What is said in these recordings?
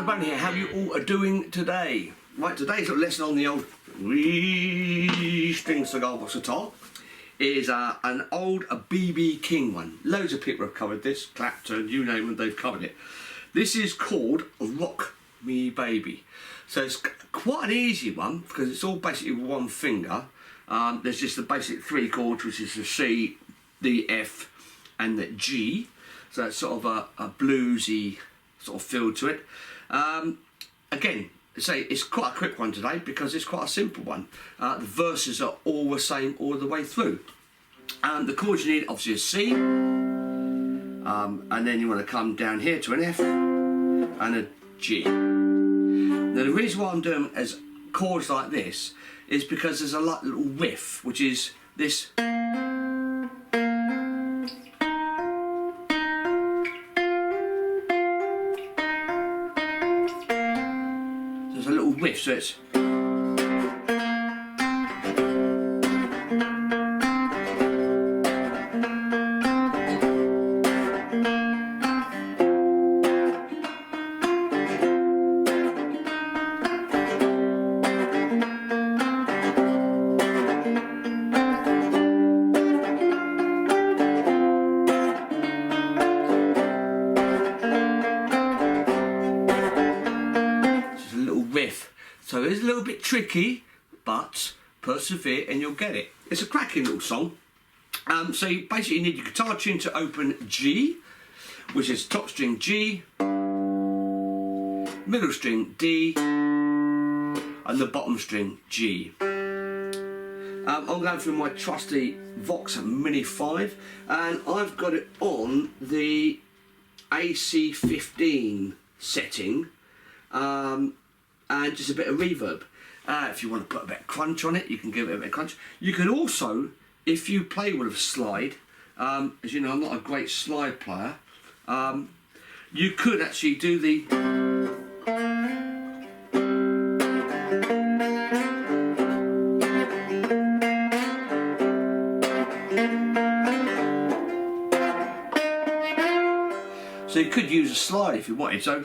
Lebone here. How you all are doing today? Right, today's little lesson on the old string cigar box guitar is an old BB King one. Loads of people have covered this. Clapton, you name them, they've covered it. This is called Rock Me Baby. So it's quite an easy one because it's all basically one finger. There's just the basic three chords, which is the C, the F, and the G. So it's sort of a bluesy sort of feel to it. Again, say it's quite a quick one today because it's quite a simple one. The verses are all the same all the way through. The chords you need obviously a C, and then you want to come down here to an F and a G. Now the reason why I'm doing as chords like this is because there's a little riff, which is this. There's a little riff, so it's. Riff. So it's a little bit tricky, but persevere and you'll get it. It's a cracking little song. So you basically need your guitar tune to open G, which is top string G, middle string D, and the bottom string G. I'm going through my trusty Vox Mini 5 and I've got it on the AC15 setting. And just a bit of reverb. If you want to put a bit of crunch on it, you can give it a bit of crunch. You can also, if you play with a slide, as you know, I'm not a great slide player, you could actually do the... So you could use a slide if you wanted, so...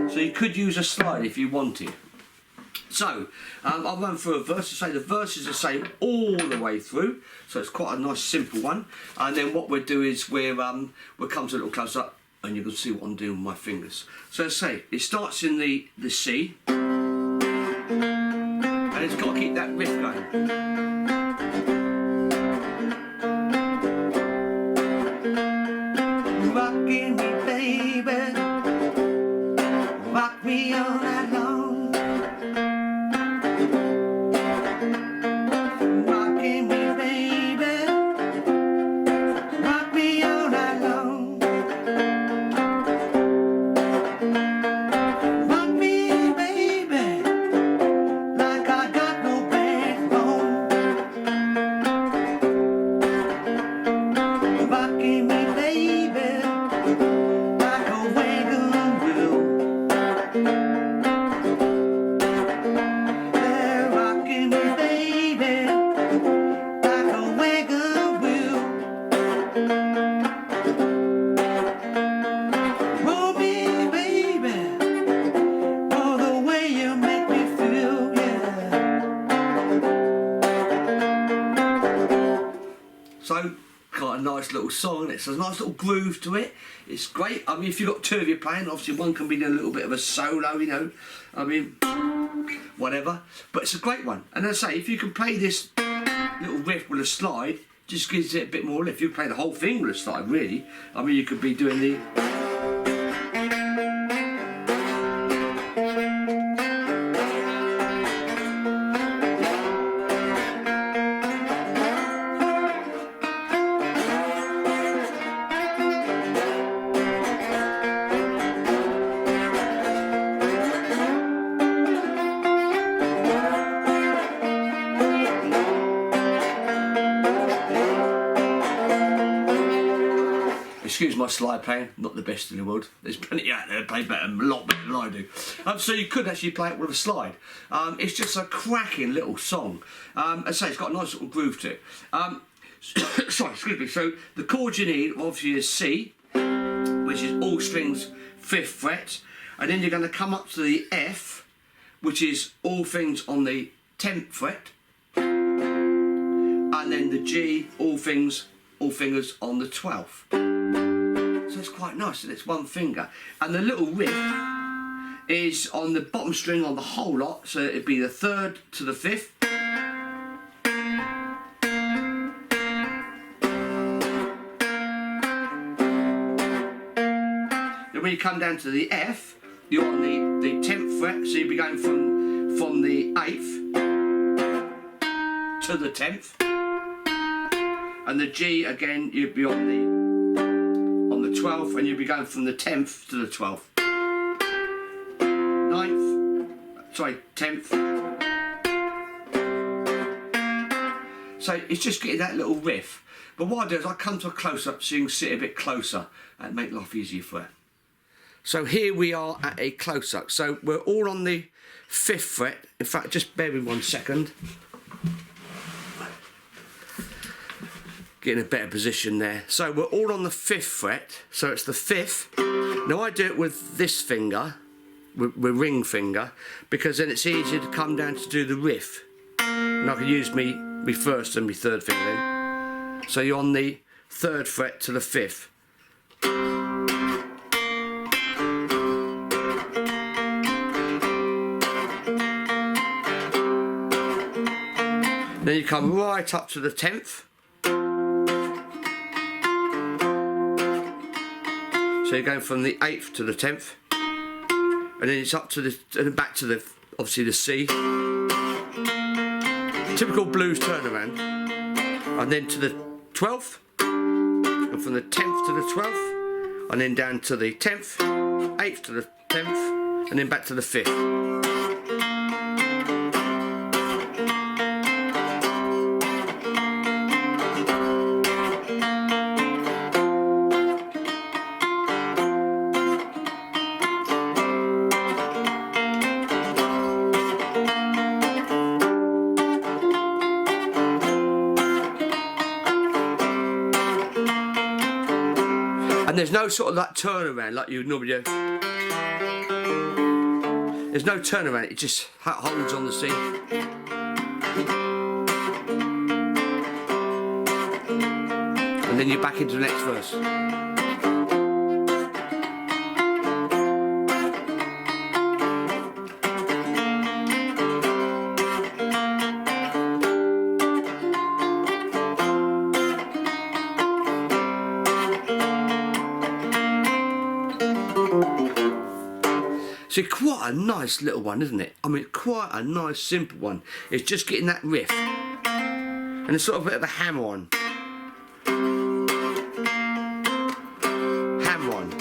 So you could use a slide if you wanted. So I'll run through a verse to say the verse is the same all the way through. So it's quite a nice simple one. And then what we'll do is we'll come to a little close up and you can see what I'm doing with my fingers. So let's say it starts in the C and it's got to keep that riff going. Rockin' me baby, rock me all night long. Rockin' me baby, rock me all night long. Rock me baby, like I got no backbone. Rockin' me baby, like a wagon wheel. They're rocking me, baby, like a wagon wheel. Roll me, baby, oh, the way you make me feel, yeah. So, got a nice little song. It's a nice little groove to it. It's great. I mean, if you've got two of you playing, obviously one can be doing a little bit of a solo, you know. I mean, whatever. But it's a great one. And as I say, if you can play this little riff with a slide, just gives it a bit more lift. You can play the whole thing with a slide, really. I mean, you could be doing the... excuse excuse my slide playing, not the best in the world. There's plenty out there that play better, a lot better than I do. So you could actually play it with a slide. It's just a cracking little song. As I say, it's got a nice little groove to it. Sorry, excuse me. So the chords you need obviously is C, which is all strings 5th fret, and then you're going to come up to the F, which is all things on the 10th fret, and then the G, all fingers on the 12th. So it's quite nice, and it's one finger. And the little riff is on the bottom string on the whole lot, so it'd be the 3rd to the 5th. Then when you come down to the F, you're on the 10th fret, so you'd be going from the 8th to the 10th. And the G again, you'd be on the 12th, and you'd be going from the 10th to the 12th. 10th. So it's just getting that little riff. But what I do is I come to a close-up so you can sit a bit closer and make life easier for you. So here we are at a close-up. So we're all on the 5th fret. In fact, just bear with me 1 second. Get in a better position there. So we're all on the 5th fret. So it's the 5th. Now I do it with this finger, with ring finger, because then it's easier to come down to do the riff. And I can use me 1st and my 3rd finger then. So you're on the 3rd fret to the 5th. Then you come right up to the 10th. So you're going from the 8th to the 10th. And then it's up to the, and back to the, obviously the C. Typical blues turnaround. And then to the 12th. And from the 10th to the 12th. And then down to the 10th. 8th to the 10th. And then back to the 5th. And there's no sort of that turnaround like you would normally do. There's no turnaround, it just holds on the C. And then you're back into the next verse. So quite a nice little one, isn't it? I mean, quite a nice simple one. It's just getting that riff. And it's sort of a bit of a hammer on. Hammer on.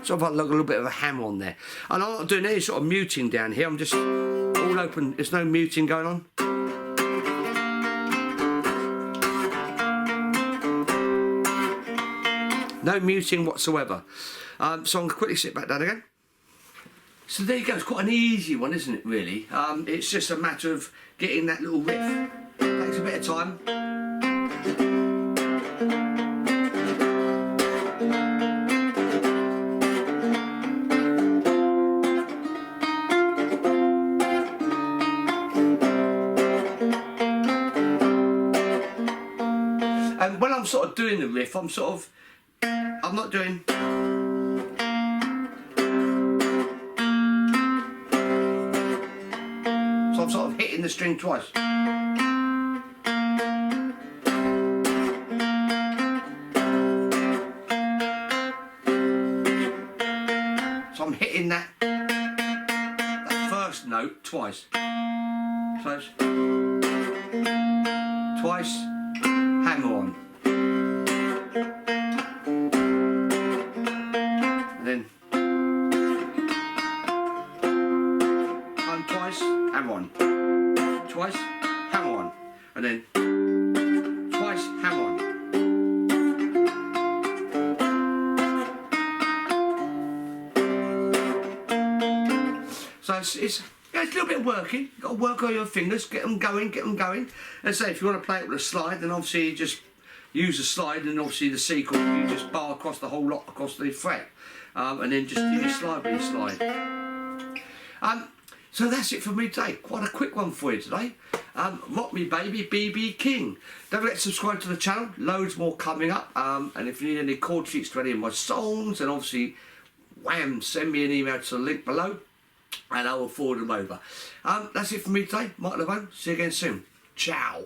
Sort of like a little bit of a hammer on there. And I'm not doing any sort of muting down here. I'm just all open. There's no muting going on. No muting whatsoever. So I'm going to quickly sit back down again. So there you go, it's quite an easy one, isn't it, really? It's just a matter of getting that little riff. Takes a bit of time. And when I'm sort of doing the riff, I'm not doing. So I'm sort of hitting the string twice. So I'm hitting that first note twice. So it's twice, hammer on. And then twice, hammer hammer on, and then twice hammer on. So it's a little bit of working. You've got to work on your fingers, get them going. And say if you want to play it with a slide, then obviously you just use the slide, and obviously the C chord you just bar across the whole lot across the fret, and then just do your slide with your slide. So that's it for me today. Quite a quick one for you today. Rock Me Baby, BB King. Don't forget to subscribe to the channel. Loads more coming up. And if you need any chord sheets to any of my songs, then obviously, wham, send me an email to the link below, and I will forward them over. That's it for me today. Marc Lebone. See you again soon. Ciao.